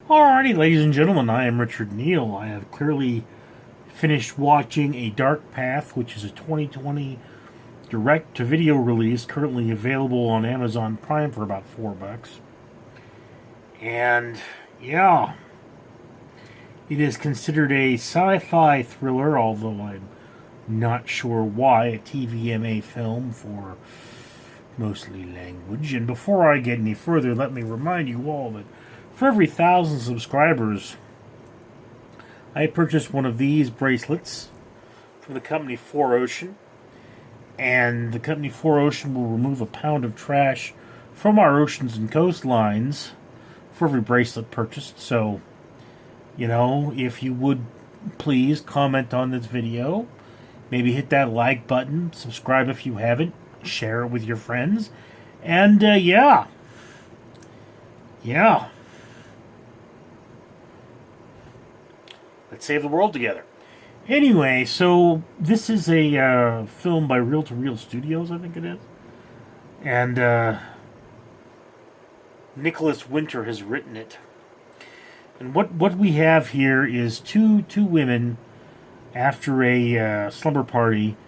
Alrighty, ladies and gentlemen, I am Richard Neal. I have clearly finished watching A Dark Path, which is a 2020 direct-to-video release, currently available on Amazon Prime for about $4. And, yeah, it is considered a sci-fi thriller, although I'm not sure why, a TVMA film for mostly language. And before I get any further, let me remind you all that for every 1,000 subscribers, I purchased one of these bracelets from the company 4Ocean. And the company 4Ocean will remove a pound of trash from our oceans and coastlines for every bracelet purchased. So, if you would please comment on this video, maybe hit that like button, subscribe if you haven't, share it with your friends, and yeah. Let's save the world together. Anyway, so this is a film by Reel to Reel Studios, I think it is. And Nicholas Winter has written it. And what we have here is two women after a slumber party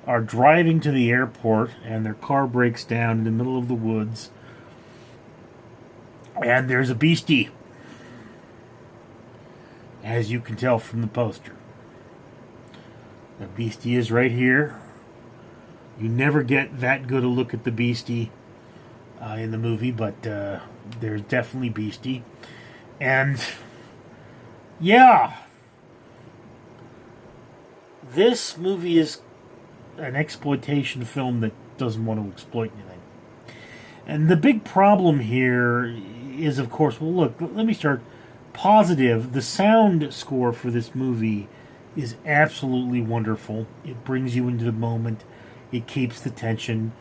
are driving to the airport, and their car breaks down in the middle of the woods. And there's a beastie, as you can tell from the poster. The beastie is right here. You never get that good a look at the beastie in the movie, but there's definitely beastie. And yeah, this movie is an exploitation film that doesn't want to exploit anything. And the big problem here is, of course, well, look, let me start positive. The sound score for this movie is absolutely wonderful. It brings you into the moment. It keeps the tension.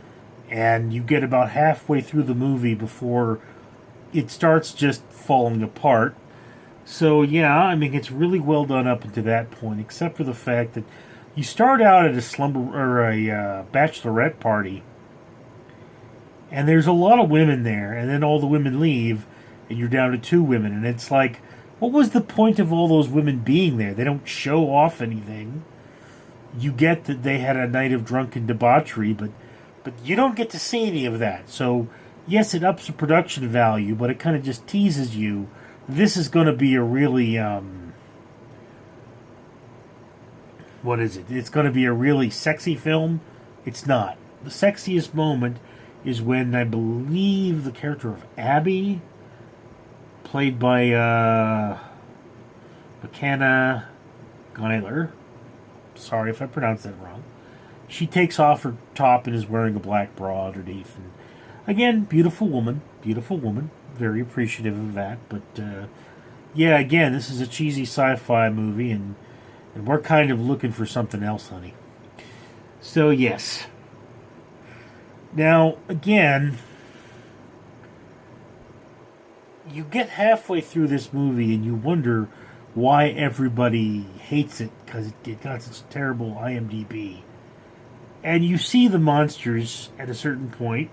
And you get about halfway through the movie before it starts just falling apart. So, yeah, I mean, it's really well done up until that point, except for the fact that you start out at a bachelorette party, and there's a lot of women there, and then all the women leave, and you're down to 2 women, and it's like, what was the point of all those women being there? They don't show off anything. You get that they had a night of drunken debauchery, but you don't get to see any of that. So, yes, it ups the production value, but it kind of just teases you. This is going to be a really, what is it? It's going to be a really sexy film. It's not. The sexiest moment is when, I believe, the character of Abby, played by McKenna Geiler, sorry if I pronounced that wrong, she takes off her top and is wearing a black bra underneath. And again, beautiful woman, very appreciative of that. But yeah, again, this is a cheesy sci-fi movie, and we're kind of looking for something else, honey. So yes. Now, again, you get halfway through this movie and you wonder why everybody hates it, because it got such a terrible IMDb. And you see the monsters at a certain point,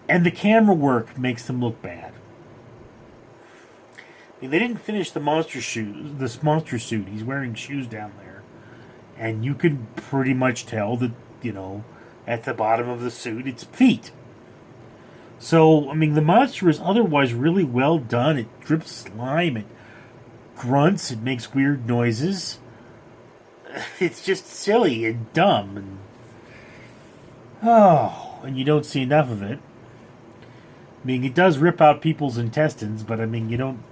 and the camera work makes them look bad. I mean, they didn't finish the monster suit. He's wearing shoes down there, and you can pretty much tell that, at the bottom of the suit, it's feet. So, I mean, the monster is otherwise really well done. It drips slime, it grunts, it makes weird noises. It's just silly and dumb. And you don't see enough of it. I mean, it does rip out people's intestines, but I mean, you don't...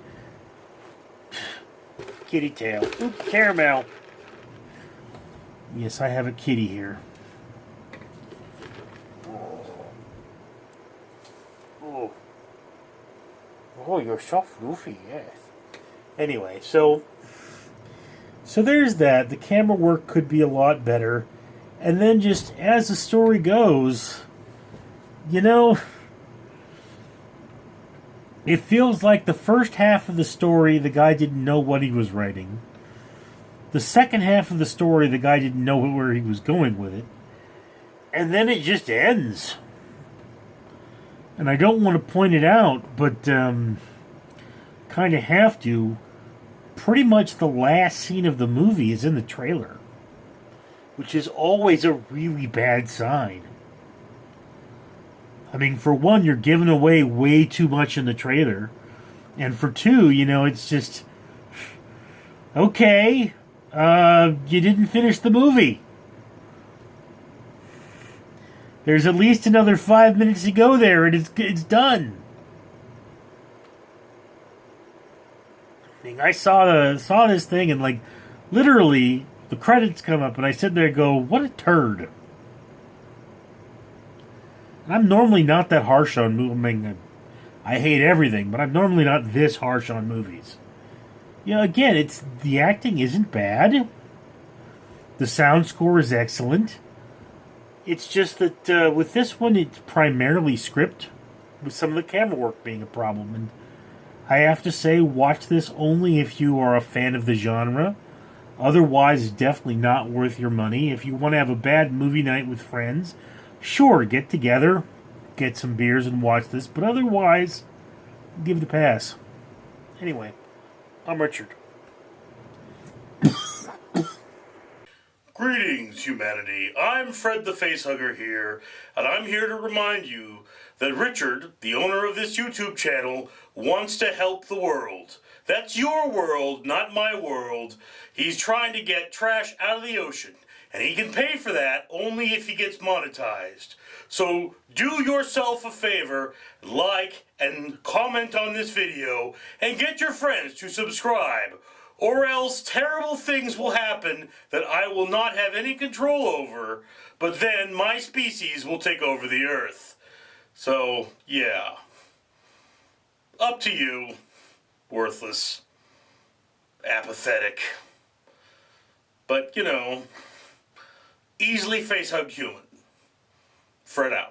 Kitty tail. Ooh, caramel. Yes, I have a kitty here. Oh, you're so floofy, yes. Anyway, so there's that. The camera work could be a lot better. And then just as the story goes, it feels like the first half of the story, the guy didn't know what he was writing. The second half of the story, the guy didn't know where he was going with it. And then it just ends. And I don't want to point it out, but kind of have to. Pretty much the last scene of the movie is in the trailer, which is always a really bad sign. I mean, for one, you're giving away way too much in the trailer. And for two, it's just, okay, you didn't finish the movie. There's at least another 5 minutes to go there, and it's done. I mean, I saw this thing, and like, literally, the credits come up, and I sit there and go, "What a turd!" And I'm normally not that harsh on movies. I mean, I hate everything, but I'm normally not this harsh on movies. Again, it's the acting isn't bad. The sound score is excellent. It's just that with this one, it's primarily script, with some of the camera work being a problem. And I have to say, watch this only if you are a fan of the genre. Otherwise, it's definitely not worth your money. If you want to have a bad movie night with friends, sure, get together, get some beers and watch this. But otherwise, give it a pass. Anyway, I'm Richard. Greetings, humanity. I'm Fred the Facehugger here, and I'm here to remind you that Richard, the owner of this YouTube channel, wants to help the world. That's your world, not my world. He's trying to get trash out of the ocean, and he can pay for that only if he gets monetized. So do yourself a favor, like and comment on this video, and get your friends to subscribe. Or else terrible things will happen that I will not have any control over, but then my species will take over the earth. So, yeah. Up to you. Worthless. Apathetic. But, easily face-hugged human. Fred out.